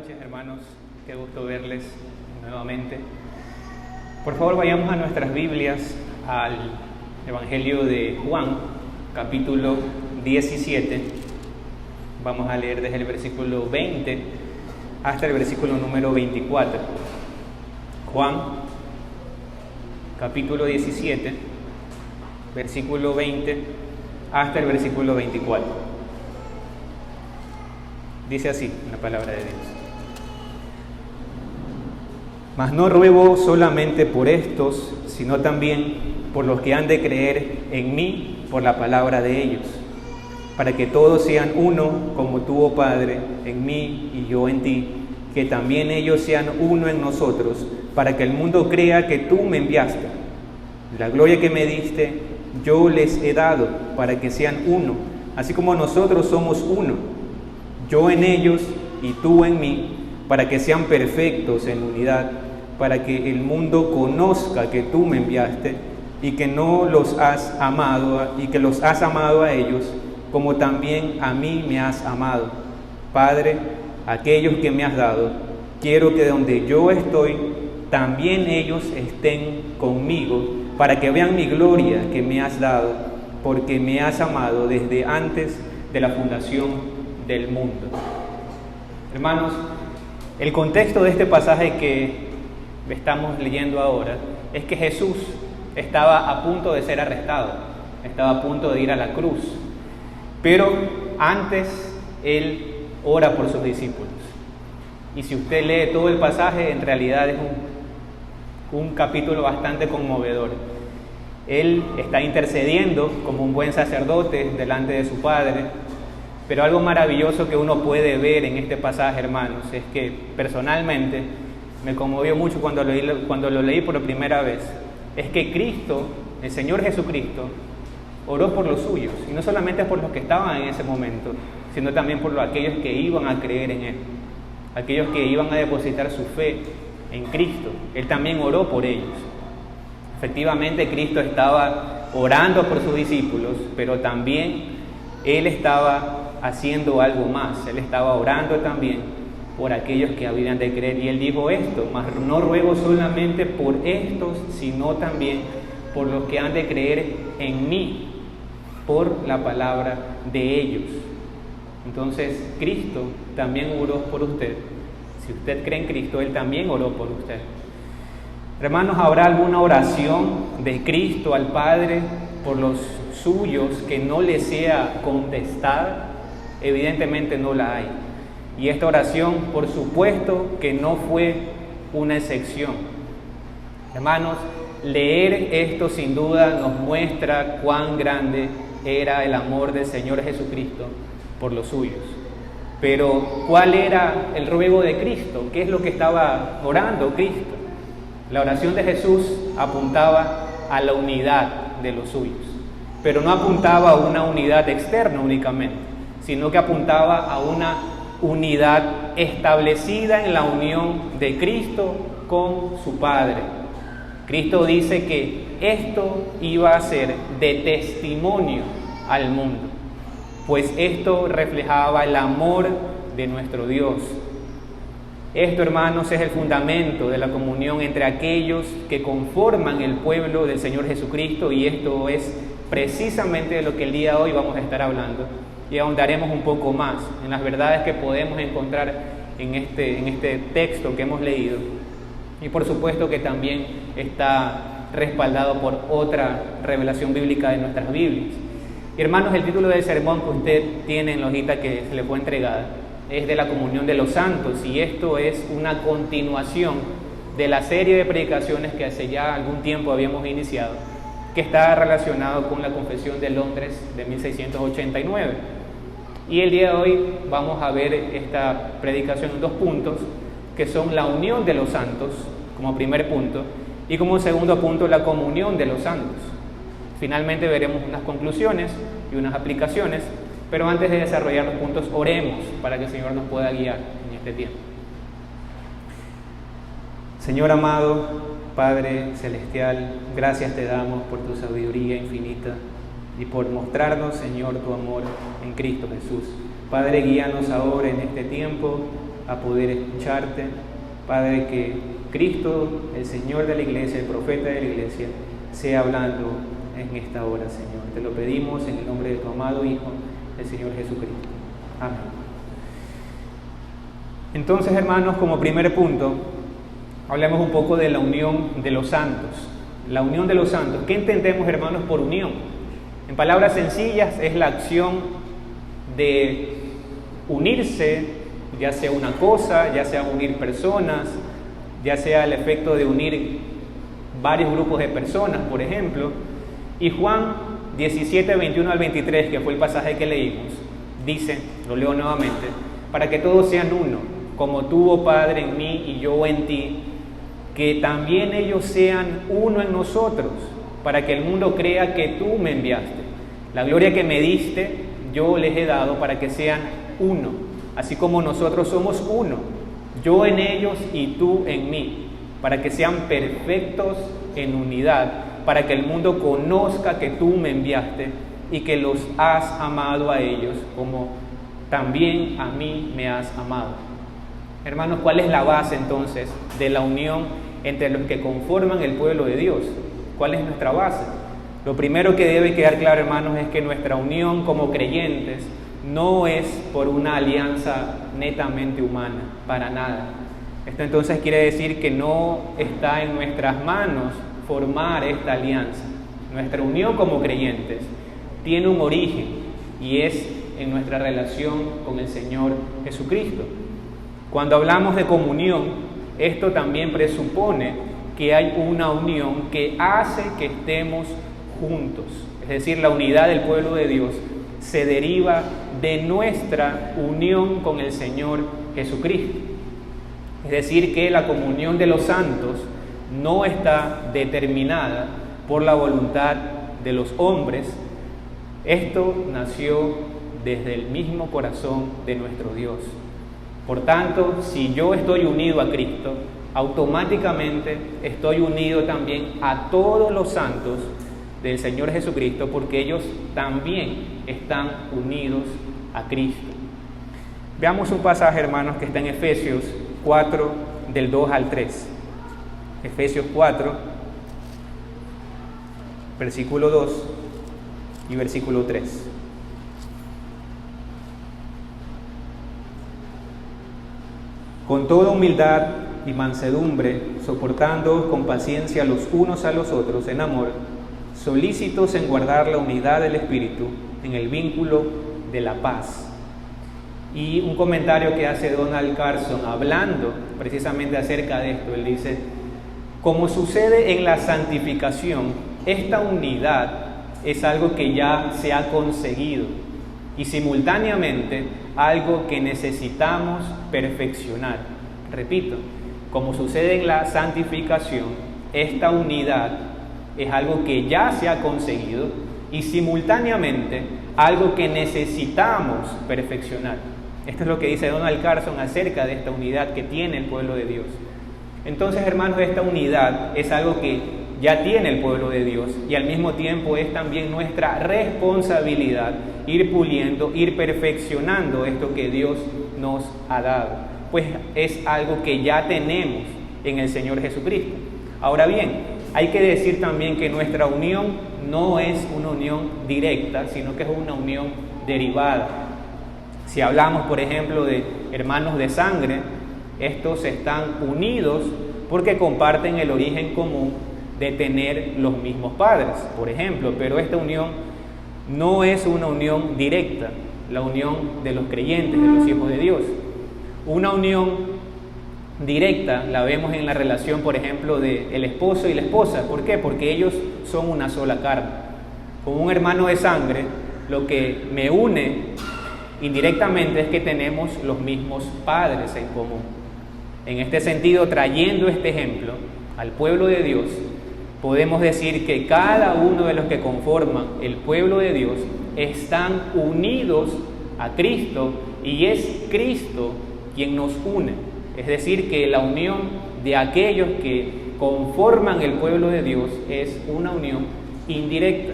noches, hermanos. Qué gusto verles nuevamente. Por favor, vayamos a nuestras Biblias al Evangelio de Juan, capítulo 17. Vamos a leer desde el versículo 20 hasta el versículo número 24. Juan, capítulo 17, versículo 20 hasta el versículo 24. Dice así la palabra de Dios: Mas no ruego solamente por estos, sino también por los que han de creer en mí por la palabra de ellos, para que todos sean uno, como tú, oh Padre, en mí y yo en ti, que también ellos sean uno en nosotros, para que el mundo crea que tú me enviaste. La gloria que me diste, yo les he dado, para que sean uno, así como nosotros somos uno, yo en ellos y tú en mí, para que sean perfectos en unidad, para que el mundo conozca que tú me enviaste y que no los has amado, y que los has amado a ellos como también a mí me has amado. Padre, aquellos que me has dado, quiero que donde yo estoy, también ellos estén conmigo, para que vean mi gloria que me has dado, porque me has amado desde antes de la fundación del mundo. Hermanos, el contexto de este pasaje que estamos leyendo ahora es que Jesús estaba a punto de ser arrestado, estaba a punto de ir a la cruz, pero antes Él ora por sus discípulos. Y si usted lee todo el pasaje, en realidad es un capítulo bastante conmovedor. Él está intercediendo como un buen sacerdote delante de su Padre. Pero algo maravilloso que uno puede ver en este pasaje, hermanos, es que personalmente me conmovió mucho cuando lo leí por primera vez. Es que Cristo, el Señor Jesucristo, oró por los suyos, y no solamente por los que estaban en ese momento, sino también por aquellos que iban a creer en Él, aquellos que iban a depositar su fe en Cristo. Él también oró por ellos. Efectivamente, Cristo estaba orando por sus discípulos, pero también Él estaba haciendo algo más. Él estaba orando también por aquellos que habían de creer, y Él dijo esto: mas no ruego solamente por estos, sino también por los que han de creer en mí por la palabra de ellos. Entonces Cristo también oró por usted. Si usted cree en Cristo, Él también oró por usted. Hermanos, ¿habrá alguna oración de Cristo al Padre por los suyos que no le sea contestada? Evidentemente no la hay. Y esta oración, por supuesto, que no fue una excepción. Hermanos, leer esto sin duda nos muestra cuán grande era el amor del Señor Jesucristo por los suyos. Pero, ¿cuál era el ruego de Cristo? ¿Qué es lo que estaba orando Cristo? La oración de Jesús apuntaba a la unidad de los suyos, pero no apuntaba a una unidad externa únicamente, sino que apuntaba a una unidad establecida en la unión de Cristo con su Padre. Cristo dice que esto iba a ser de testimonio al mundo, pues esto reflejaba el amor de nuestro Dios. Esto, hermanos, es el fundamento de la comunión entre aquellos que conforman el pueblo del Señor Jesucristo, y esto es precisamente de lo que el día de hoy vamos a estar hablando, y ahondaremos un poco más en las verdades que podemos encontrar en este texto que hemos leído, y por supuesto que también está respaldado por otra revelación bíblica de nuestras Biblias. Y hermanos, el título del sermón que usted tiene en la hojita que se le fue entregada es de la comunión de los santos, y esto es una continuación de la serie de predicaciones que hace ya algún tiempo habíamos iniciado, que está relacionado con la Confesión de Londres de 1689. Y el día de hoy vamos a ver esta predicación en dos puntos, que son la unión de los santos como primer punto, y como segundo punto la comunión de los santos. Finalmente veremos unas conclusiones y unas aplicaciones, pero antes de desarrollar los puntos, oremos para que el Señor nos pueda guiar en este tiempo. Señor amado, Padre celestial, gracias te damos por tu sabiduría infinita y por mostrarnos, Señor, tu amor en Cristo Jesús. Padre, guíanos ahora en este tiempo a poder escucharte. Padre, que Cristo, el Señor de la iglesia, el profeta de la iglesia, sea hablando en esta hora, Señor. Te lo pedimos en el nombre de tu amado Hijo, el Señor Jesucristo. Amén. Entonces, hermanos, como primer punto, hablemos un poco de la unión de los santos. La unión de los santos. ¿Qué entendemos, hermanos, por unión? En palabras sencillas, es la acción de unirse, ya sea una cosa, ya sea unir personas, ya sea el efecto de unir varios grupos de personas, por ejemplo. Y Juan 17, 21 al 23, que fue el pasaje que leímos, dice, lo leo nuevamente, para que todos sean uno, como tú, oh Padre, en mí y yo en ti, que también ellos sean uno en nosotros, para que el mundo crea que tú me enviaste. La gloria que me diste, yo les he dado para que sean uno, así como nosotros somos uno, yo en ellos y tú en mí, para que sean perfectos en unidad, para que el mundo conozca que tú me enviaste y que los has amado a ellos como también a mí me has amado. Hermanos, ¿cuál es la base entonces de la unión entre los que conforman el pueblo de Dios? ¿Cuál es nuestra base? Lo primero que debe quedar claro, hermanos, es que nuestra unión como creyentes no es por una alianza netamente humana, para nada. Esto entonces quiere decir que no está en nuestras manos formar esta alianza. Nuestra unión como creyentes tiene un origen y es en nuestra relación con el Señor Jesucristo. Cuando hablamos de comunión, esto también presupone que hay una unión que hace que estemos juntos. Es decir, la unidad del pueblo de Dios se deriva de nuestra unión con el Señor Jesucristo. Es decir, que la comunión de los santos no está determinada por la voluntad de los hombres. Esto nació desde el mismo corazón de nuestro Dios. Por tanto, si yo estoy unido a Cristo, automáticamente estoy unido también a todos los santos del Señor Jesucristo, porque ellos también están unidos a Cristo. Veamos un pasaje, hermanos, que está en Efesios 4, del 2 al 3. Efesios 4, versículo 2 y versículo 3. Con toda humildad y mansedumbre, soportándoos con paciencia los unos a los otros en amor, solícitos en guardar la unidad del Espíritu en el vínculo de la paz. Y un comentario que hace Donald Carson hablando precisamente acerca de esto, él dice: como sucede en la santificación, esta unidad es algo que ya se ha conseguido y simultáneamente algo que necesitamos perfeccionar. Repito, como sucede en la santificación, esta unidad es algo que ya se ha conseguido y simultáneamente algo que necesitamos perfeccionar. Esto es lo que dice Donald Carson acerca de esta unidad que tiene el pueblo de Dios. Entonces, hermanos, esta unidad es algo que ya tiene el pueblo de Dios y al mismo tiempo es también nuestra responsabilidad ir puliendo, ir perfeccionando esto que Dios nos ha dado, pues es algo que ya tenemos en el Señor Jesucristo. Ahora bien, hay que decir también que nuestra unión no es una unión directa, sino que es una unión derivada. Si hablamos, por ejemplo, de hermanos de sangre, estos están unidos porque comparten el origen común de tener los mismos padres, por ejemplo, pero esta unión no es una unión directa, la unión de los creyentes, de los hijos de Dios. Una unión directa la vemos en la relación, por ejemplo, de el esposo y la esposa. ¿Por qué? Porque ellos son una sola carne. Con un hermano de sangre, lo que me une indirectamente es que tenemos los mismos padres en común. En este sentido, trayendo este ejemplo al pueblo de Dios, podemos decir que cada uno de los que conforman el pueblo de Dios están unidos a Cristo y es Cristo quien nos une. Es decir, que la unión de aquellos que conforman el pueblo de Dios es una unión indirecta.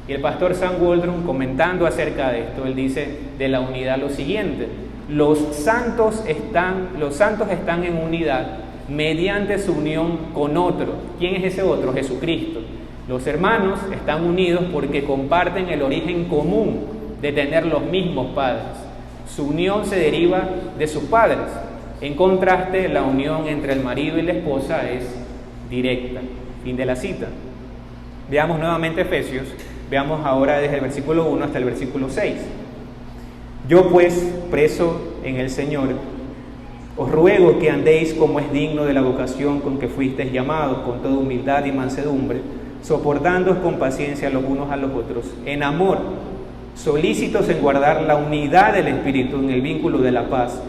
Y el pastor Sam Waldron, comentando acerca de esto, él dice de la unidad lo siguiente: los santos están en unidad mediante su unión con otro. ¿Quién es ese otro? Jesucristo. Los hermanos están unidos porque comparten el origen común de tener los mismos padres. Su unión se deriva de sus padres. En contraste, la unión entre el marido y la esposa es directa. Fin de la cita. Veamos nuevamente Efesios. Veamos ahora desde el versículo 1 hasta el versículo 6. Yo pues, preso en el Señor, os ruego que andéis como es digno de la vocación con que fuisteis llamados, con toda humildad y mansedumbre, soportándoos con paciencia los unos a los otros, en amor, solícitos en guardar la unidad del Espíritu en el vínculo de la paz,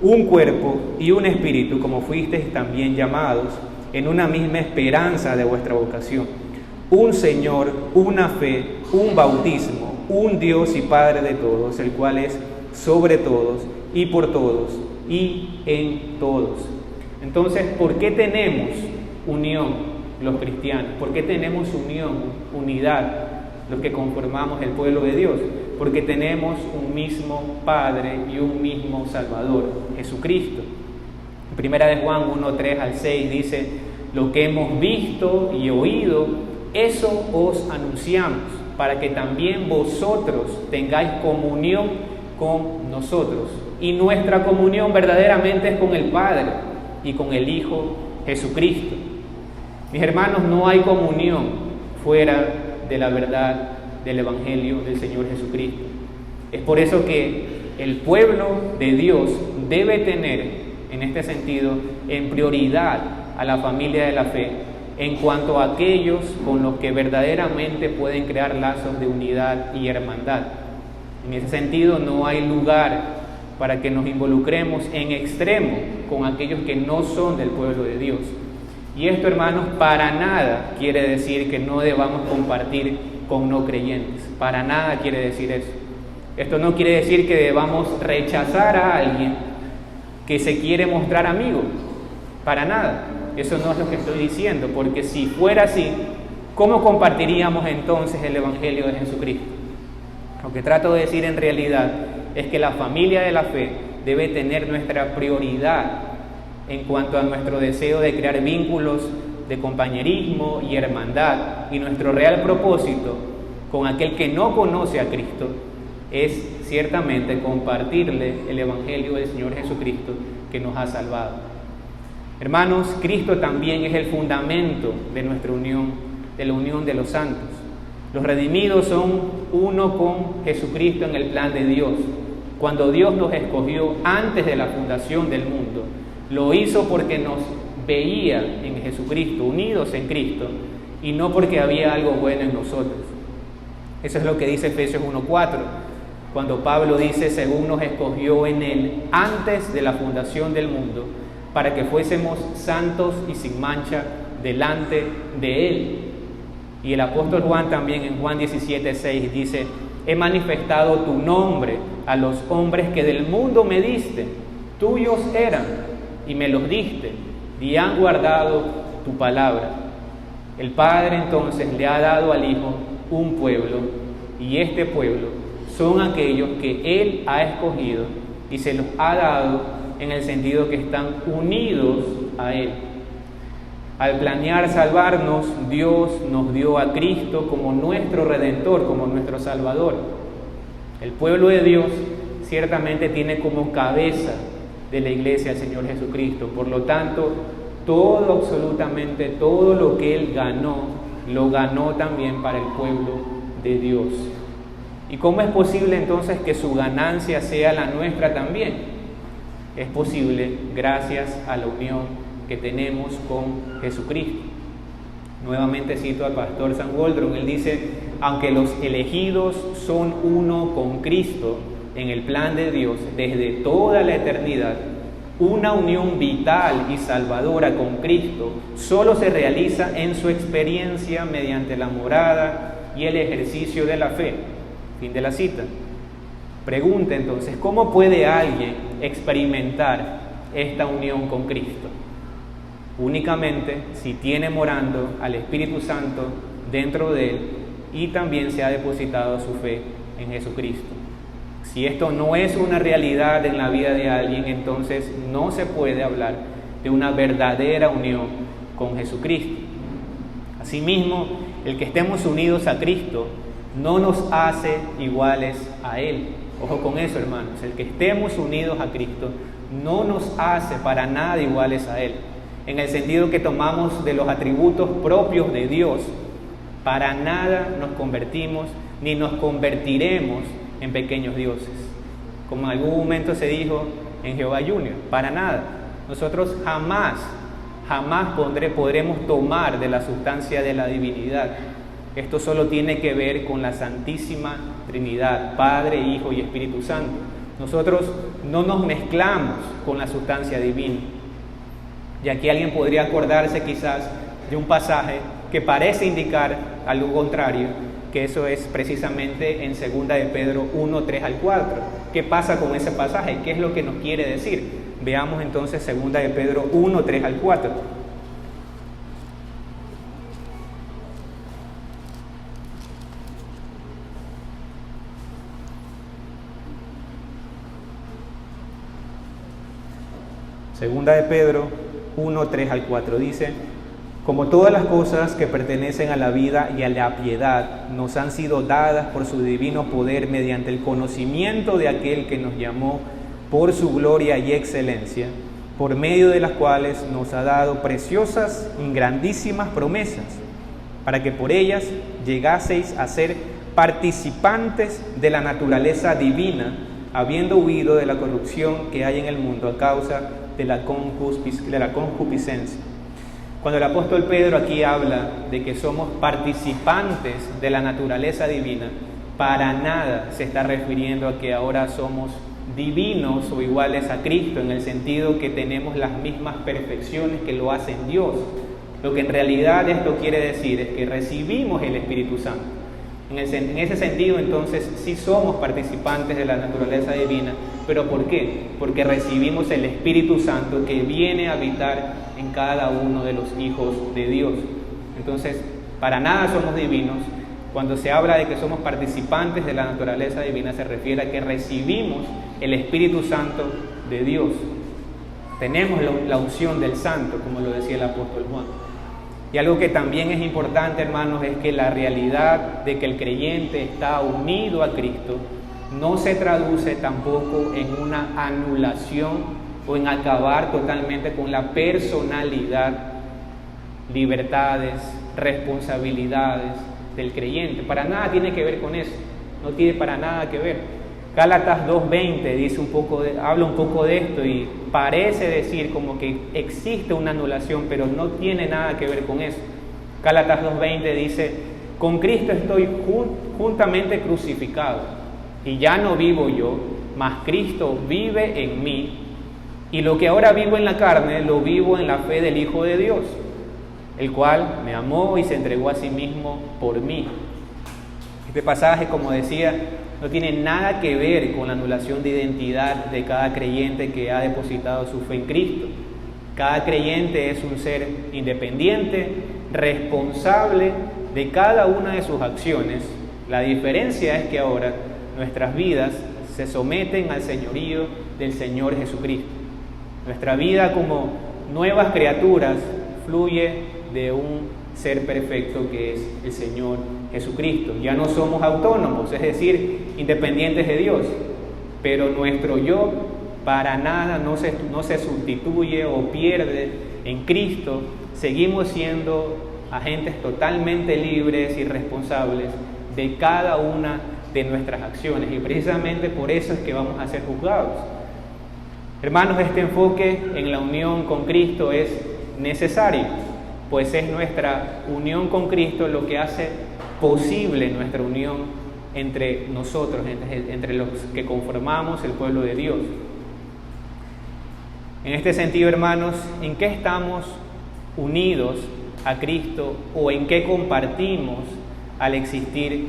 un cuerpo y un espíritu, como fuisteis también llamados, en una misma esperanza de vuestra vocación. Un Señor, una fe, un bautismo, un Dios y Padre de todos, el cual es sobre todos y por todos y en todos. Entonces, ¿por qué tenemos unión los cristianos? ¿Por qué tenemos unidad, los que conformamos el pueblo de Dios? Porque tenemos un mismo Padre y un mismo Salvador, Jesucristo. En primera de Juan 1, 3 al 6 dice: lo que hemos visto y oído, eso os anunciamos, para que también vosotros tengáis comunión con nosotros. Y nuestra comunión verdaderamente es con el Padre y con el Hijo Jesucristo. Mis hermanos, no hay comunión fuera de la verdad del Evangelio del Señor Jesucristo. Es por eso que el pueblo de Dios debe tener, en este sentido, en prioridad a la familia de la fe, en cuanto a aquellos con los que verdaderamente pueden crear lazos de unidad y hermandad. En ese sentido, no hay lugar para que nos involucremos en extremo con aquellos que no son del pueblo de Dios. Y esto, hermanos, para nada quiere decir que no debamos compartir con no creyentes. Para nada quiere decir eso. Esto no quiere decir que debamos rechazar a alguien que se quiere mostrar amigo. Para nada. Eso no es lo que estoy diciendo, porque si fuera así, ¿cómo compartiríamos entonces el Evangelio de Jesucristo? Lo que trato de decir en realidad es que la familia de la fe debe tener nuestra prioridad en cuanto a nuestro deseo de crear vínculos de compañerismo y hermandad, y nuestro real propósito con aquel que no conoce a Cristo es ciertamente compartirle el Evangelio del Señor Jesucristo que nos ha salvado. Hermanos, Cristo también es el fundamento de nuestra unión, de la unión de los santos. Los redimidos son uno con Jesucristo en el plan de Dios. Cuando Dios nos escogió antes de la fundación del mundo, lo hizo porque nos veía en Jesucristo, unidos en Cristo, y no porque había algo bueno en nosotros. Eso es lo que dice Efesios 1:4, cuando Pablo dice: según nos escogió en Él antes de la fundación del mundo, para que fuésemos santos y sin mancha delante de Él. Y el apóstol Juan también en Juan 17:6 dice: he manifestado tu nombre a los hombres que del mundo me diste, tuyos eran y me los diste, y han guardado tu palabra. El Padre entonces le ha dado al Hijo un pueblo, y este pueblo son aquellos que Él ha escogido y se los ha dado en el sentido que están unidos a Él. Al planear salvarnos, Dios nos dio a Cristo como nuestro Redentor, como nuestro Salvador. El pueblo de Dios ciertamente tiene como cabeza de la iglesia al Señor Jesucristo. Por lo tanto, todo, absolutamente todo lo que Él ganó, lo ganó también para el pueblo de Dios. ¿Y cómo es posible entonces que su ganancia sea la nuestra también? Es posible gracias a la unión que tenemos con Jesucristo. Nuevamente cito al pastor Sam Waldron. Él dice: aunque los elegidos son uno con Cristo en el plan de Dios desde toda la eternidad, una unión vital y salvadora con Cristo solo se realiza en su experiencia mediante la morada y el ejercicio de la fe. Fin de la cita. Pregunta entonces: ¿cómo puede alguien experimentar esta unión con Cristo? Únicamente si tiene morando al Espíritu Santo dentro de él y también se ha depositado su fe en Jesucristo. Si esto no es una realidad en la vida de alguien, entonces no se puede hablar de una verdadera unión con Jesucristo. Asimismo, el que estemos unidos a Cristo no nos hace iguales a Él. Ojo con eso, hermanos. El que estemos unidos a Cristo no nos hace para nada iguales a Él. En el sentido que tomamos de los atributos propios de Dios, para nada nos convertimos ni nos convertiremos en pequeños dioses. Como en algún momento se dijo en Jehová Junior, para nada. Nosotros jamás podremos tomar de la sustancia de la divinidad. Esto solo tiene que ver con la Santísima Trinidad, Padre, Hijo y Espíritu Santo. Nosotros no nos mezclamos con la sustancia divina. Y aquí alguien podría acordarse quizás de un pasaje que parece indicar algo contrario, que eso es precisamente en 2 de Pedro 1, 3 al 4. ¿Qué pasa con ese pasaje? ¿Qué es lo que nos quiere decir? Veamos entonces 2 de Pedro 1, 3 al 4. Segunda de Pedro 1, 3 al 4 dice: como todas las cosas que pertenecen a la vida y a la piedad nos han sido dadas por su divino poder mediante el conocimiento de aquel que nos llamó por su gloria y excelencia, por medio de las cuales nos ha dado preciosas y grandísimas promesas, para que por ellas llegaseis a ser participantes de la naturaleza divina, habiendo huido de la corrupción que hay en el mundo a causa de la concupiscencia. Cuando el apóstol Pedro aquí habla de que somos participantes de la naturaleza divina, para nada se está refiriendo a que ahora somos divinos o iguales a Cristo, en el sentido que tenemos las mismas perfecciones que lo hacen Dios. Lo que en realidad esto quiere decir es que recibimos el Espíritu Santo. En ese sentido, entonces, sí somos participantes de la naturaleza divina. ¿Pero por qué? Porque recibimos el Espíritu Santo que viene a habitar en cada uno de los hijos de Dios. Entonces, para nada somos divinos. Cuando se habla de que somos participantes de la naturaleza divina, se refiere a que recibimos el Espíritu Santo de Dios. Tenemos la unción del Santo, como lo decía el apóstol Juan. Y algo que también es importante, hermanos, es que la realidad de que el creyente está unido a Cristo no se traduce tampoco en una anulación o en acabar totalmente con la personalidad, libertades, responsabilidades del creyente. Para nada tiene que ver con eso, no tiene para nada que ver. Gálatas 2:20 dice habla un poco de esto y parece decir como que existe una anulación, pero no tiene nada que ver con eso. Gálatas 2:20 dice: con Cristo estoy juntamente crucificado, y ya no vivo yo, mas Cristo vive en mí, y lo que ahora vivo en la carne, lo vivo en la fe del Hijo de Dios, el cual me amó y se entregó a sí mismo por mí. Este pasaje, como decía, no tiene nada que ver con la anulación de identidad de cada creyente que ha depositado su fe en Cristo. Cada creyente es un ser independiente, responsable de cada una de sus acciones. La diferencia es que ahora nuestras vidas se someten al señorío del Señor Jesucristo. Nuestra vida como nuevas criaturas fluye de un ser perfecto que es el Señor Jesucristo. Ya no somos autónomos, es decir, independientes de Dios, pero nuestro yo para nada no se sustituye o pierde en Cristo. Seguimos siendo agentes totalmente libres y responsables de cada una de nuestras acciones, y precisamente por eso es que vamos a ser juzgados. Hermanos, este enfoque en la unión con Cristo es necesario, pues es nuestra unión con Cristo lo que hace posible nuestra unión entre nosotros, entre los que conformamos el pueblo de Dios. En este sentido, hermanos, ¿en qué estamos unidos a Cristo o en qué compartimos al existir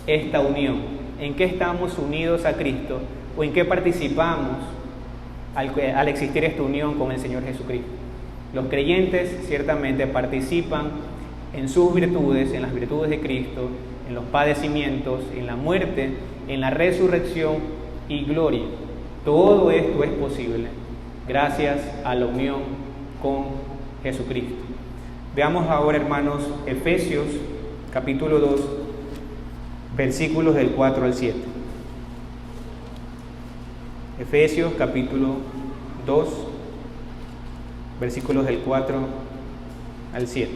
esta unión? ¿En qué estamos unidos a Cristo o en qué participamos al existir esta unión con el Señor Jesucristo? Los creyentes ciertamente participan en sus virtudes, en las virtudes de Cristo, en los padecimientos, en la muerte, en la resurrección y gloria. Todo esto es posible gracias a la unión con Jesucristo. Veamos ahora, hermanos, Efesios capítulo 2, versículos del 4 al 7. Efesios capítulo 2, versículos del 4 al 7.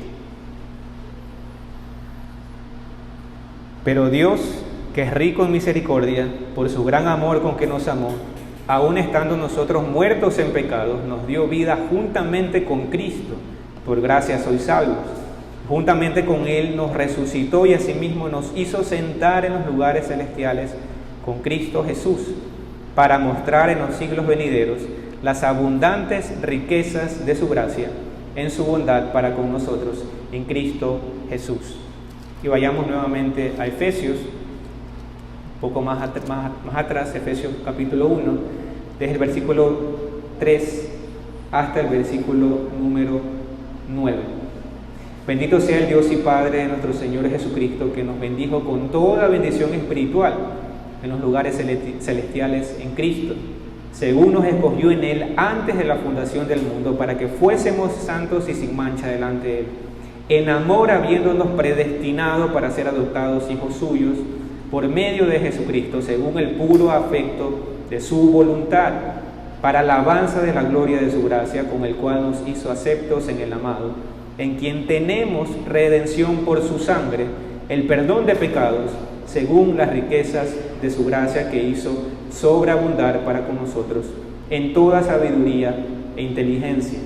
Pero Dios, que es rico en misericordia, por su gran amor con que nos amó, aun estando nosotros muertos en pecados, nos dio vida juntamente con Cristo. Por gracia sois salvos. Juntamente con Él nos resucitó y asimismo nos hizo sentar en los lugares celestiales con Cristo Jesús, para mostrar en los siglos venideros las abundantes riquezas de su gracia en su bondad para con nosotros en Cristo Jesús. Y vayamos nuevamente a Efesios, un poco más atrás, Efesios capítulo 1, desde el versículo 3 hasta el versículo número 9. Bendito sea el Dios y Padre de nuestro Señor Jesucristo, que nos bendijo con toda bendición espiritual en los lugares celestiales en Cristo, según nos escogió en Él antes de la fundación del mundo, para que fuésemos santos y sin mancha delante de Él, en amor habiéndonos predestinado para ser adoptados hijos suyos, por medio de Jesucristo, según el puro afecto de su voluntad, para alabanza de la gloria de su gracia, con el cual nos hizo aceptos en el amado, en quien tenemos redención por su sangre, el perdón de pecados, según las riquezas de su gracia que hizo sobreabundar para con nosotros, en toda sabiduría e inteligencia,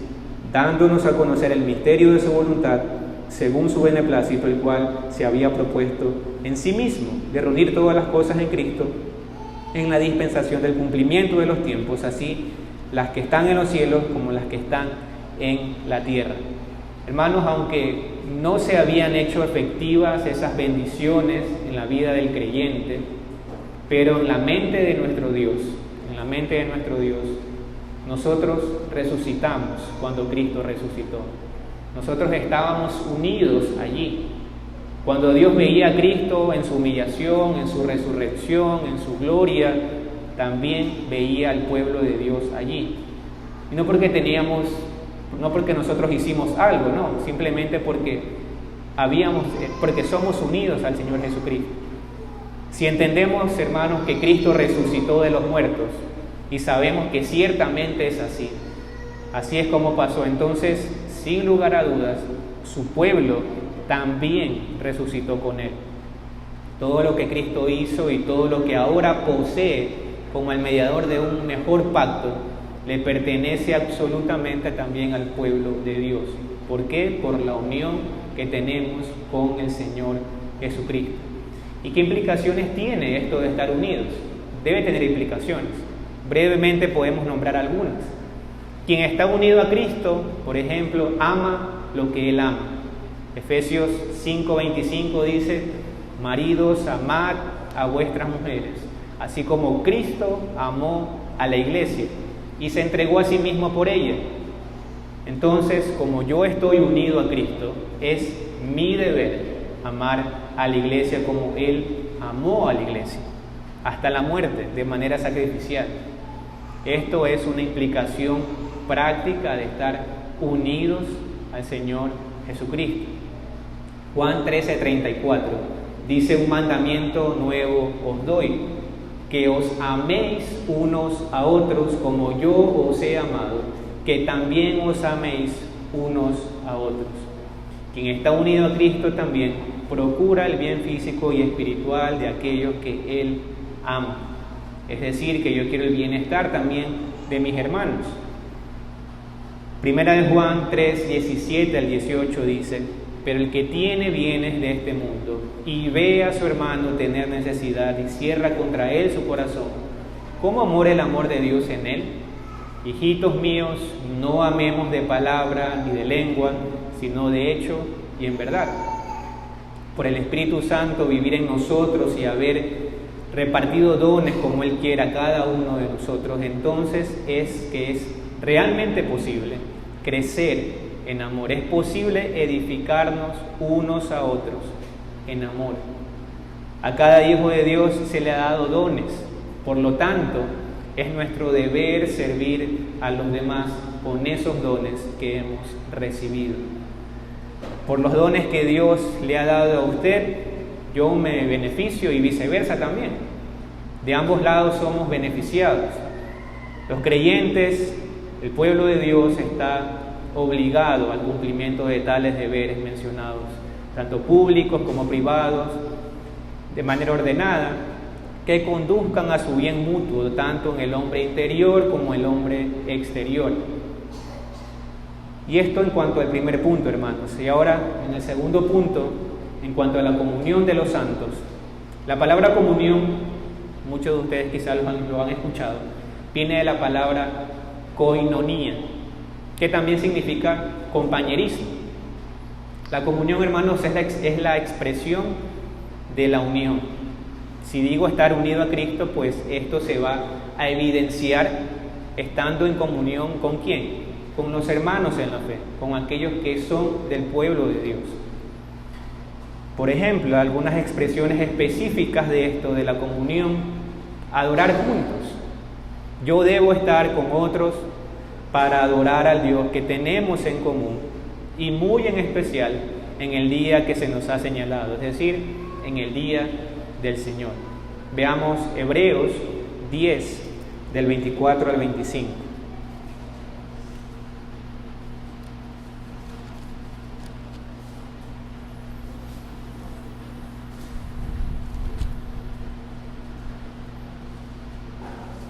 dándonos a conocer el misterio de su voluntad, según su beneplácito, el cual se había propuesto en sí mismo, de reunir todas las cosas en Cristo, en la dispensación del cumplimiento de los tiempos, así las que están en los cielos como las que están en la tierra. Hermanos, aunque no se habían hecho efectivas esas bendiciones en la vida del creyente, pero en la mente de nuestro Dios, nosotros resucitamos cuando Cristo resucitó. Nosotros estábamos unidos allí. Cuando Dios veía a Cristo en su humillación, en su resurrección, en su gloria, también veía al pueblo de Dios allí. Y no porque nosotros hicimos algo, no, simplemente porque somos unidos al Señor Jesucristo. Si entendemos, hermanos, que Cristo resucitó de los muertos y sabemos que ciertamente es así es como pasó, entonces, sin lugar a dudas, su pueblo también resucitó con Él. Todo lo que Cristo hizo y todo lo que ahora posee como el mediador de un mejor pacto, le pertenece absolutamente también al pueblo de Dios. ¿Por qué? Por la unión que tenemos con el Señor Jesucristo. ¿Y qué implicaciones tiene esto de estar unidos? Debe tener implicaciones. Brevemente podemos nombrar algunas. Quien está unido a Cristo, por ejemplo, ama lo que Él ama. Efesios 5:25 dice: maridos, amad a vuestras mujeres, así como Cristo amó a la iglesia y se entregó a sí mismo por ella. Entonces, como yo estoy unido a Cristo, es mi deber amar a la iglesia como Él amó a la iglesia, hasta la muerte, de manera sacrificial. Esto es una implicación práctica de estar unidos al Señor Jesucristo. Juan 13:34 dice: un mandamiento nuevo os doy, que os améis unos a otros como yo os he amado, que también os améis unos a otros. Quien está unido a Cristo también procura el bien físico y espiritual de aquellos que Él ama. Es decir, que yo quiero el bienestar también de mis hermanos. Primera de Juan 3:17 al 18 dice: pero el que tiene bienes de este mundo y ve a su hermano tener necesidad y cierra contra él su corazón, ¿cómo mora el amor de Dios en él? Hijitos míos, no amemos de palabra ni de lengua, sino de hecho y en verdad. Por el Espíritu Santo vivir en nosotros y haber repartido dones como Él quiera a cada uno de nosotros, entonces es realmente posible crecer en amor. Es posible edificarnos unos a otros en amor. A cada hijo de Dios se le ha dado dones. Por lo tanto, es nuestro deber servir a los demás con esos dones que hemos recibido. Por los dones que Dios le ha dado a usted, yo me beneficio y viceversa también. De ambos lados somos beneficiados. Los creyentes, el pueblo de Dios, está obligado al cumplimiento de tales deberes mencionados, tanto públicos como privados, de manera ordenada, que conduzcan a su bien mutuo, tanto en el hombre interior como en el hombre exterior. Y esto en cuanto al primer punto, hermanos. Y ahora, en el segundo punto, en cuanto a la comunión de los santos. La palabra comunión, muchos de ustedes quizás lo han escuchado, viene de la palabra koinonía, que también significa compañerismo. La comunión, hermanos, es la expresión de la unión. Si digo estar unido a Cristo, pues esto se va a evidenciar estando en comunión ¿con quién? Con los hermanos en la fe, con aquellos que son del pueblo de Dios. Por ejemplo, algunas expresiones específicas de esto, de la comunión: adorar juntos. Yo debo estar con otros para adorar al Dios que tenemos en común, y muy en especial en el día que se nos ha señalado, es decir, en el día del Señor. Veamos Hebreos 10, del 24 al 25.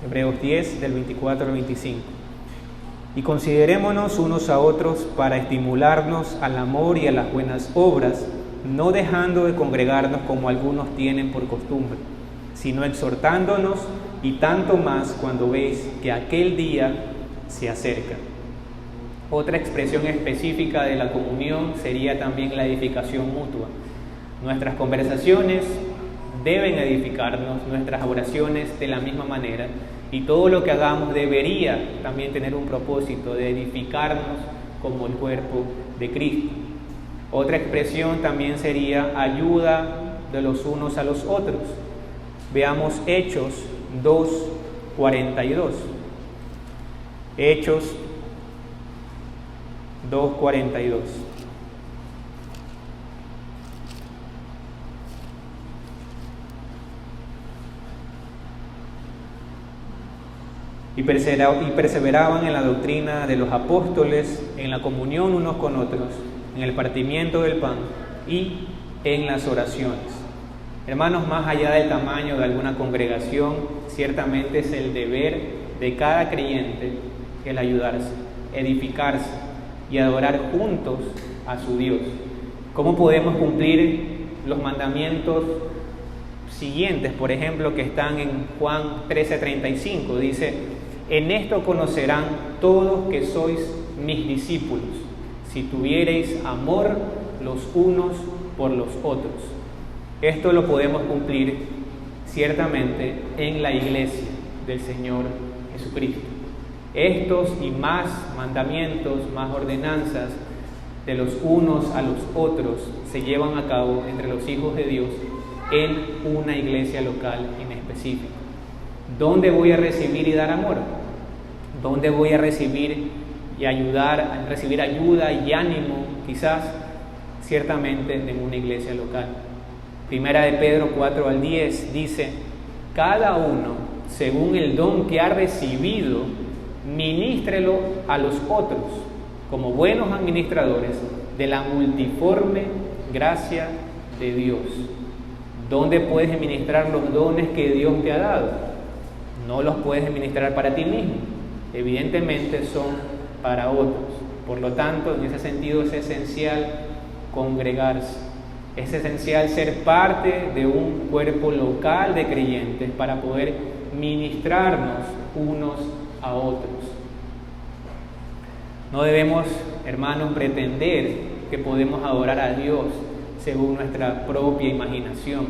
Hebreos 10, del 24 al 25. Y considerémonos unos a otros para estimularnos al amor y a las buenas obras, no dejando de congregarnos como algunos tienen por costumbre, sino exhortándonos, y tanto más cuando veis que aquel día se acerca. Otra expresión específica de la comunión sería también la edificación mutua. Nuestras conversaciones deben edificarnos, nuestras oraciones de la misma manera, y todo lo que hagamos debería también tener un propósito de edificarnos como el cuerpo de Cristo. Otra expresión también sería ayuda de los unos a los otros. Veamos Hechos 2:42. Hechos 2:42. Y perseveraban en la doctrina de los apóstoles, en la comunión unos con otros, en el partimiento del pan y en las oraciones. Hermanos, más allá del tamaño de alguna congregación, ciertamente es el deber de cada creyente el ayudarse, edificarse y adorar juntos a su Dios. ¿Cómo podemos cumplir los mandamientos siguientes, por ejemplo, que están en Juan 13:35? Dice: en esto conocerán todos que sois mis discípulos, si tuviereis amor los unos por los otros. Esto lo podemos cumplir ciertamente en la iglesia del Señor Jesucristo. Estos y más mandamientos, más ordenanzas de los unos a los otros se llevan a cabo entre los hijos de Dios en una iglesia local en específico. ¿Dónde voy a recibir y dar amor? ¿Dónde voy a recibir y ayudar, a recibir ayuda y ánimo? Quizás, ciertamente, en una iglesia local. Primera de Pedro 4:10 dice: cada uno, según el don que ha recibido, ministrelo a los otros, como buenos administradores de la multiforme gracia de Dios. ¿Dónde puedes administrar los dones que Dios te ha dado? No los puedes administrar para ti mismo, evidentemente son para otros. Por lo tanto, en ese sentido es esencial congregarse, es esencial ser parte de un cuerpo local de creyentes para poder ministrarnos unos a otros. No debemos, hermanos, pretender que podemos adorar a Dios según nuestra propia imaginación.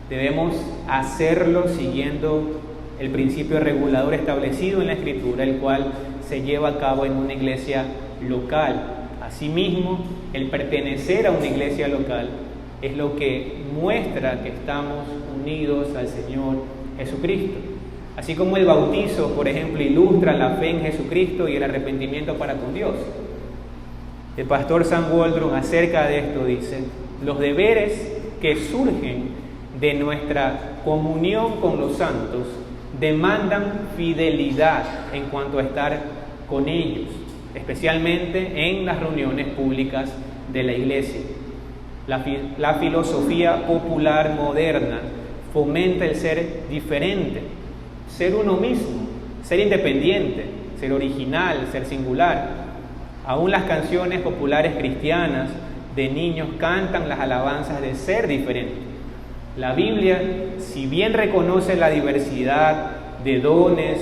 Debemos hacerlo siguiendo el principio regulador establecido en la Escritura, el cual se lleva a cabo en una iglesia local. Asimismo, el pertenecer a una iglesia local es lo que muestra que estamos unidos al Señor Jesucristo. Así como el bautizo, por ejemplo, ilustra la fe en Jesucristo y el arrepentimiento para con Dios. El pastor Sam Waldron acerca de esto dice: los deberes que surgen de nuestra comunión con los santos demandan fidelidad en cuanto a estar con ellos, especialmente en las reuniones públicas de la iglesia. La filosofía popular moderna fomenta el ser diferente, ser uno mismo, ser independiente, ser original, ser singular. Aún las canciones populares cristianas de niños cantan las alabanzas de ser diferente. La Biblia, si bien reconoce la diversidad de dones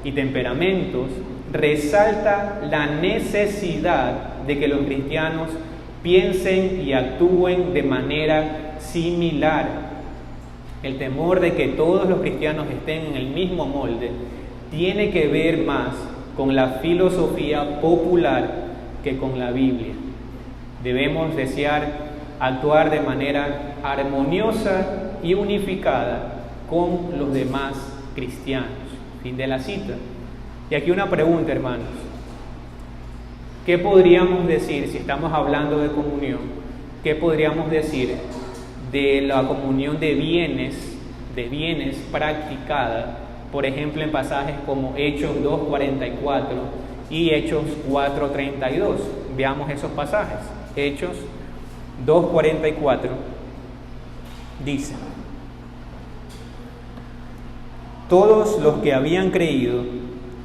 y temperamentos, resalta la necesidad de que los cristianos piensen y actúen de manera similar. El temor de que todos los cristianos estén en el mismo molde tiene que ver más con la filosofía popular que con la Biblia. Debemos desear actuar de manera armoniosa y unificada con los demás cristianos. Fin de la cita. Y aquí una pregunta, hermanos. ¿Qué podríamos decir, si estamos hablando de comunión, qué podríamos decir de la comunión de bienes practicada, por ejemplo, en pasajes como Hechos 2:44 y Hechos 4:32? Veamos esos pasajes. Hechos 2:44 dice: todos los que habían creído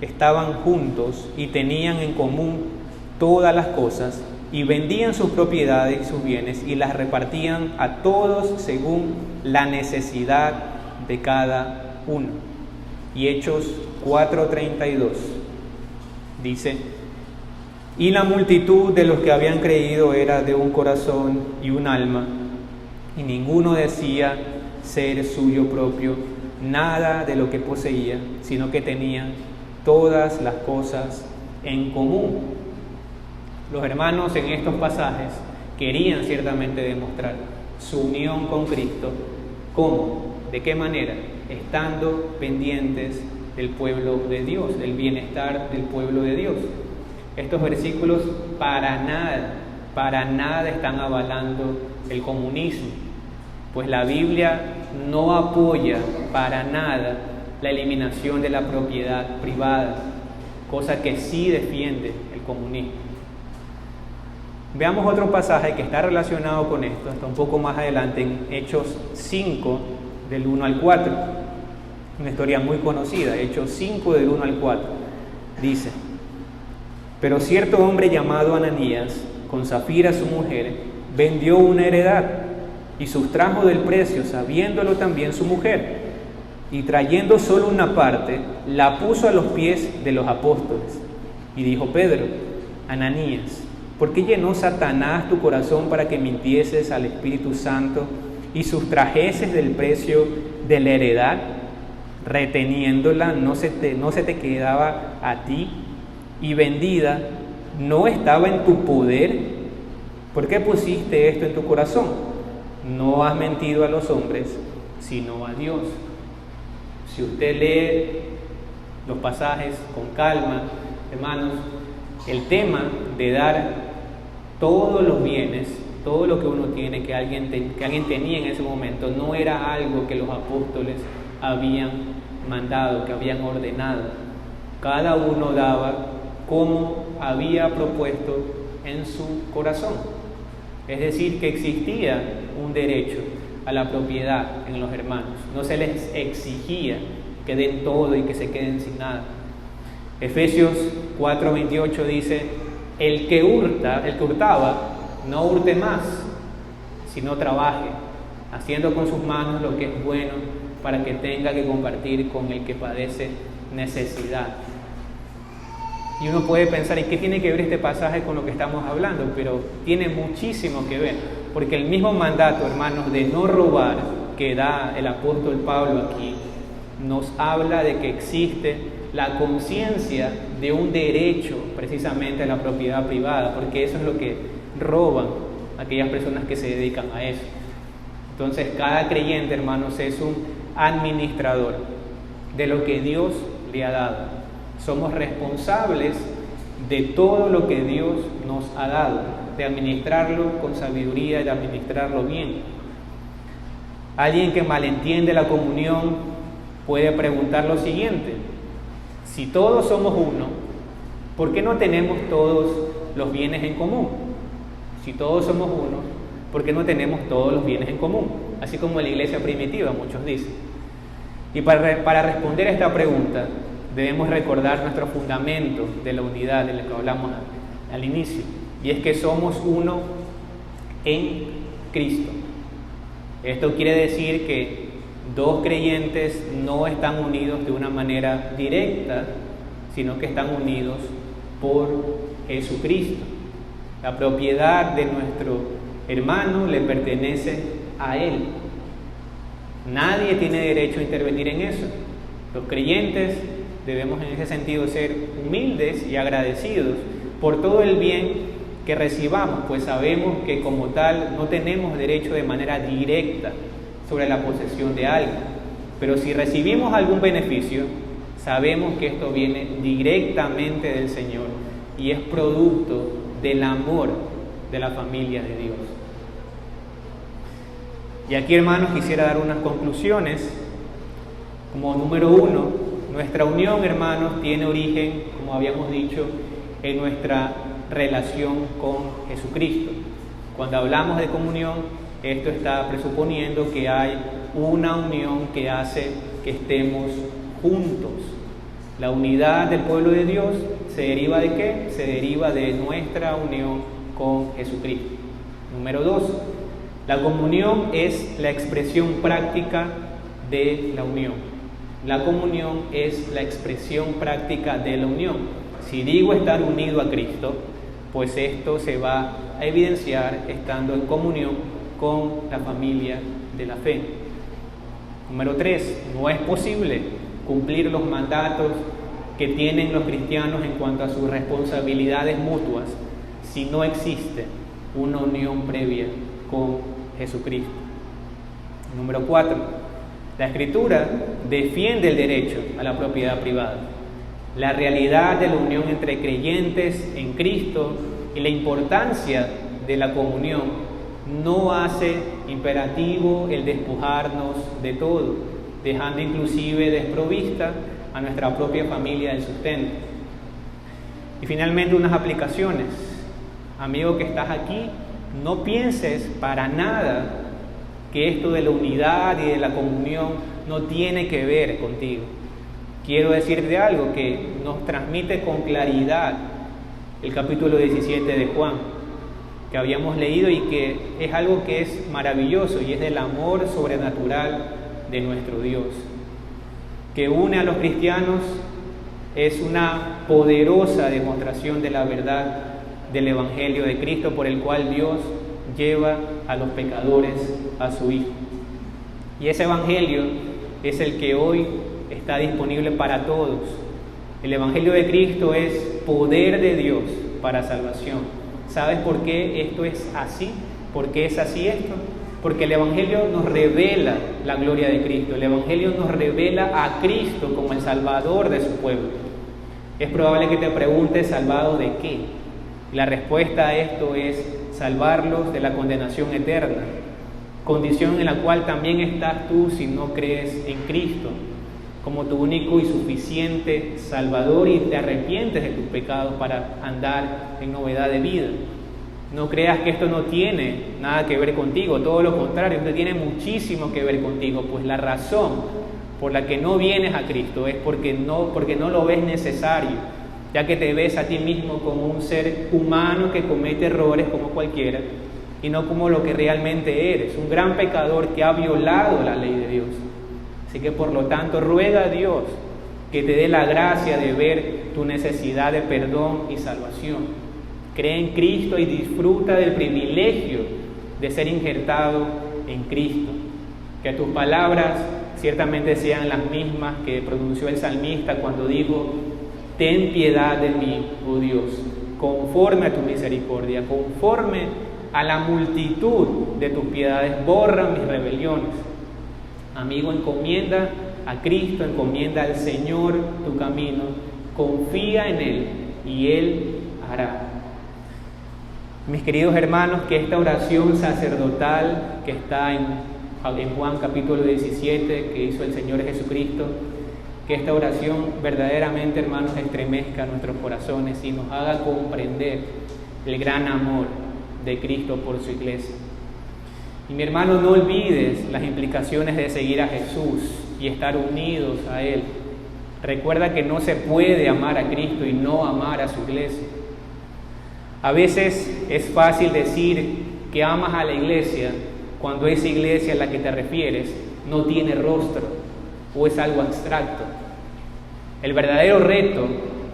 estaban juntos y tenían en común todas las cosas, y vendían sus propiedades y sus bienes y las repartían a todos según la necesidad de cada uno. Y Hechos 4:32 dice: y la multitud de los que habían creído era de un corazón y un alma, y ninguno decía ser suyo propio nada de lo que poseía, sino que tenían todas las cosas en común. Los hermanos en estos pasajes querían ciertamente demostrar su unión con Cristo. ¿Cómo? ¿De qué manera? Estando pendientes del pueblo de Dios, del bienestar del pueblo de Dios. Estos versículos para nada están avalando el comunismo, pues la Biblia no apoya para nada la eliminación de la propiedad privada, cosa que sí defiende el comunismo. Veamos otro pasaje que está relacionado con esto, está un poco más adelante en Hechos 5, del 1 al 4. Una historia muy conocida, Hechos 5, del 1 al 4. Dice: pero cierto hombre llamado Ananías, con Zafira su mujer, vendió una heredad y sustrajo del precio, sabiéndolo también su mujer, y trayendo solo una parte, la puso a los pies de los apóstoles. Y dijo Pedro: Ananías, ¿por qué llenó Satanás tu corazón para que mintieses al Espíritu Santo y sustrajeses del precio de la heredad, reteniéndola, no se te quedaba a ti, y vendida no estaba en tu poder? ¿Por qué pusiste esto en tu corazón? No has mentido a los hombres, sino a Dios. Si usted lee los pasajes con calma, hermanos, el tema de dar todos los bienes, todo lo que uno tiene, que alguien tenía en ese momento, no era algo que los apóstoles habían mandado, que habían ordenado. Cada uno daba como había propuesto en su corazón. Es decir, que existía un derecho a la propiedad en los hermanos. No se les exigía que den todo y que se queden sin nada. Efesios 4:28 dice: el que hurtaba, no hurte más, sino trabaje, haciendo con sus manos lo que es bueno, para que tenga que compartir con el que padece necesidad. Y uno puede pensar: ¿y qué tiene que ver este pasaje con lo que estamos hablando? Pero tiene muchísimo que ver, porque el mismo mandato, hermanos, de no robar que da el apóstol Pablo aquí, nos habla de que existe la conciencia de un derecho precisamente a la propiedad privada, porque eso es lo que roban aquellas personas que se dedican a eso. Entonces cada creyente, hermanos, es un administrador de lo que Dios le ha dado. Somos responsables de todo lo que Dios nos ha dado, de administrarlo con sabiduría y de administrarlo bien. Alguien que malentiende la comunión puede preguntar lo siguiente: si todos somos uno, ¿por qué no tenemos todos los bienes en común? Si todos somos uno, ¿por qué no tenemos todos los bienes en común? Así como en la iglesia primitiva, muchos dicen. Y para responder a esta pregunta, debemos recordar nuestro fundamento de la unidad de la que hablamos al inicio, y es que somos uno en Cristo. Esto quiere decir que dos creyentes no están unidos de una manera directa, sino que están unidos por Jesucristo. La propiedad de nuestro hermano le pertenece a él. Nadie tiene derecho a intervenir en eso. Los creyentes debemos en ese sentido ser humildes y agradecidos por todo el bien que recibamos, pues sabemos que como tal no tenemos derecho de manera directa sobre la posesión de algo. Pero si recibimos algún beneficio, sabemos que esto viene directamente del Señor y es producto del amor de la familia de Dios. Y aquí, hermanos, quisiera dar unas conclusiones. Como número uno, nuestra unión, hermanos, tiene origen, como habíamos dicho, en nuestra relación con Jesucristo. Cuando hablamos de comunión, esto está presuponiendo que hay una unión que hace que estemos juntos. La unidad del pueblo de Dios se deriva ¿de qué? Se deriva de nuestra unión con Jesucristo. Número 2, la comunión es la expresión práctica de la unión. La comunión es la expresión práctica de la unión. Si digo estar unido a Cristo, pues esto se va a evidenciar estando en comunión con la familia de la fe. Número 3, no es posible cumplir los mandatos que tienen los cristianos en cuanto a sus responsabilidades mutuas si no existe una unión previa con Jesucristo. Número 4, la Escritura defiende el derecho a la propiedad privada. La realidad de la unión entre creyentes en Cristo y la importancia de la comunión no hace imperativo el despojarnos de todo, dejando inclusive desprovista a nuestra propia familia del sustento. Y finalmente, unas aplicaciones. Amigo que estás aquí, no pienses para nada que esto de la unidad y de la comunión no tiene que ver contigo. Quiero decirte algo que nos transmite con claridad el capítulo 17 de Juan, que habíamos leído y que es algo que es maravilloso, y es del amor sobrenatural de nuestro Dios, que une a los cristianos. Es una poderosa demostración de la verdad del Evangelio de Cristo, por el cual Dios lleva a los pecadores a su Hijo. Y ese Evangelio es el que hoy está disponible para todos. El Evangelio de Cristo es poder de Dios para salvación. ¿Sabes por qué esto es así? ¿Por qué es así esto? Porque el Evangelio nos revela la gloria de Cristo. El Evangelio nos revela a Cristo como el Salvador de su pueblo. Es probable que te preguntes, ¿salvado de qué? La respuesta a esto es salvarlos de la condenación eterna, condición en la cual también estás tú si no crees en Cristo como tu único y suficiente Salvador y te arrepientes de tus pecados para andar en novedad de vida. No creas que esto no tiene nada que ver contigo, todo lo contrario, esto tiene muchísimo que ver contigo, pues la razón por la que no vienes a Cristo es porque no lo ves necesario, ya que te ves a ti mismo como un ser humano que comete errores como cualquiera y no como lo que realmente eres, un gran pecador que ha violado la ley de Dios. Así que por lo tanto ruega a Dios que te dé la gracia de ver tu necesidad de perdón y salvación. Cree en Cristo y disfruta del privilegio de ser injertado en Cristo. Que tus palabras ciertamente sean las mismas que pronunció el salmista cuando dijo: ten piedad de mí, oh Dios, conforme a tu misericordia, conforme a la multitud de tus piedades borra mis rebeliones. Amigo, encomienda a Cristo, encomienda al Señor tu camino, confía en Él y Él hará. Mis queridos hermanos, que esta oración sacerdotal que está en Juan capítulo 17, que hizo el Señor Jesucristo, que esta oración verdaderamente, hermanos, estremezca nuestros corazones y nos haga comprender el gran amor de Cristo por su iglesia. Y mi hermano, no olvides las implicaciones de seguir a Jesús y estar unidos a Él. Recuerda que no se puede amar a Cristo y no amar a su iglesia. A veces es fácil decir que amas a la iglesia cuando esa iglesia a la que te refieres no tiene rostro o es algo abstracto. El verdadero reto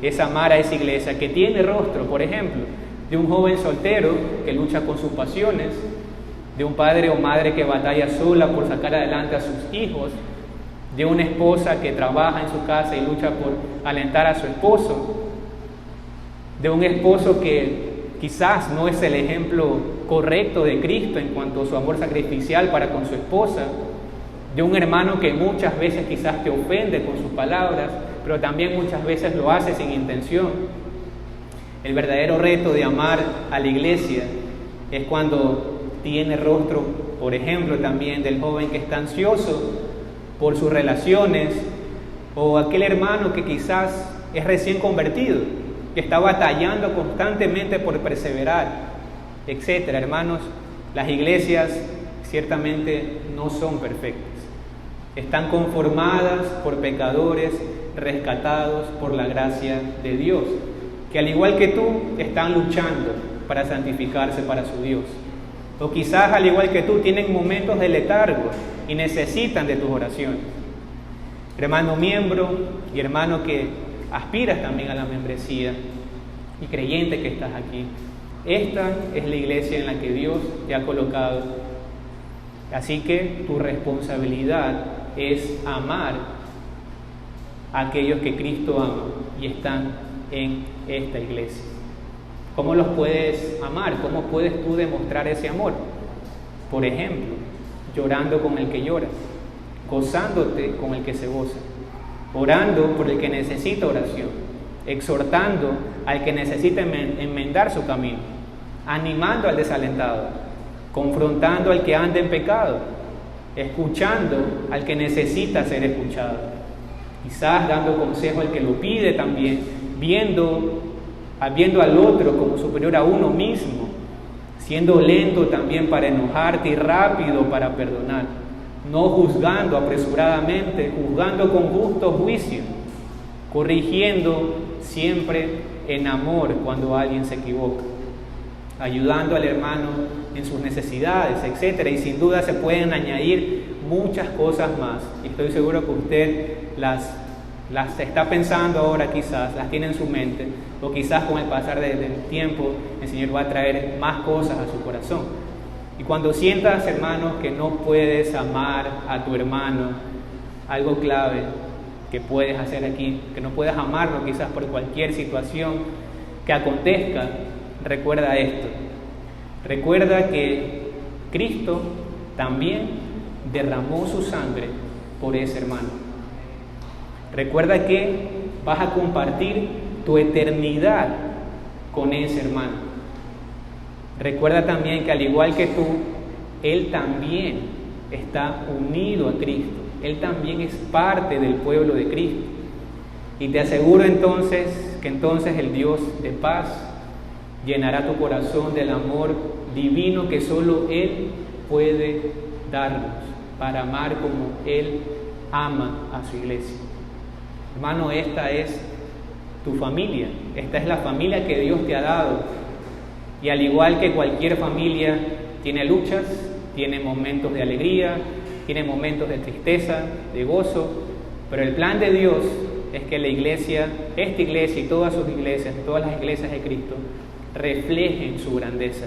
es amar a esa iglesia que tiene rostro, por ejemplo, de un joven soltero que lucha con sus pasiones, de un padre o madre que batalla sola por sacar adelante a sus hijos, de una esposa que trabaja en su casa y lucha por alentar a su esposo, de un esposo que quizás no es el ejemplo correcto de Cristo en cuanto a su amor sacrificial para con su esposa, de un hermano que muchas veces quizás te ofende con sus palabras, pero también muchas veces lo hace sin intención. El verdadero reto de amar a la iglesia es cuando tiene rostro, por ejemplo, también del joven que está ansioso por sus relaciones, o aquel hermano que quizás es recién convertido, que está batallando constantemente por perseverar, etcétera. Hermanos, las iglesias ciertamente no son perfectas. Están conformadas por pecadores rescatados por la gracia de Dios, que al igual que tú están luchando para santificarse para su Dios. O quizás al igual que tú tienen momentos de letargo y necesitan de tus oraciones. Hermano miembro y hermano que aspiras también a la membresía y creyente que estás aquí, esta es la iglesia en la que Dios te ha colocado. Así que tu responsabilidad es amar a aquellos que Cristo ama y están en esta iglesia. ¿Cómo los puedes amar? ¿Cómo puedes tú demostrar ese amor? Por ejemplo, llorando con el que llora, gozándote con el que se goza, orando por el que necesita oración, exhortando al que necesita enmendar su camino, animando al desalentado, confrontando al que anda en pecado, escuchando al que necesita ser escuchado, quizás dando consejo al que lo pide también, viendo al otro como superior a uno mismo, siendo lento también para enojarte y rápido para perdonar, no juzgando apresuradamente, juzgando con justo juicio, corrigiendo siempre en amor cuando alguien se equivoca, ayudando al hermano en sus necesidades, etc. Y sin duda se pueden añadir muchas cosas más. Y estoy seguro que usted las está pensando ahora, quizás las tiene en su mente, o quizás con el pasar del tiempo el Señor va a traer más cosas a su corazón. Y cuando sientas, hermanos, que no puedes amar a tu hermano, algo clave que puedes hacer aquí, que no puedes amarlo quizás por cualquier situación que acontezca, recuerda esto. Recuerda que Cristo también derramó su sangre por ese hermano. Recuerda que vas a compartir tu eternidad con ese hermano. Recuerda también que al igual que tú, Él también está unido a Cristo. Él también es parte del pueblo de Cristo. Y te aseguro entonces que el Dios de paz llenará tu corazón del amor divino que solo Él puede darnos para amar como Él ama a su iglesia. Hermano, esta es tu familia, esta es la familia que Dios te ha dado. Y al igual que cualquier familia, tiene luchas, tiene momentos de alegría, tiene momentos de tristeza, de gozo, pero el plan de Dios es que la iglesia, esta iglesia y todas sus iglesias, todas las iglesias de Cristo, reflejen su grandeza.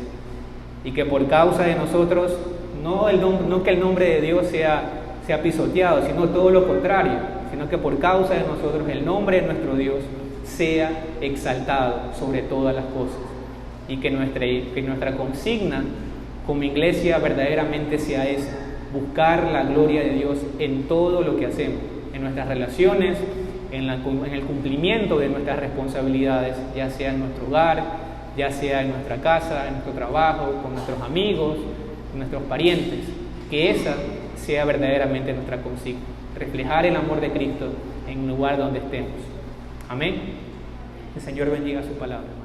Y que por causa de nosotros, no que el nombre de Dios sea pisoteado, sino todo lo contrario, sino que por causa de nosotros el nombre de nuestro Dios sea exaltado sobre todas las cosas. Y que nuestra consigna como iglesia verdaderamente sea esa: buscar la gloria de Dios en todo lo que hacemos, en nuestras relaciones, en el cumplimiento de nuestras responsabilidades, ya sea en nuestro hogar, ya sea en nuestra casa, en nuestro trabajo, con nuestros amigos, con nuestros parientes. Que esa sea verdaderamente nuestra consigna: reflejar el amor de Cristo en el lugar donde estemos. Amén. El Señor bendiga su palabra.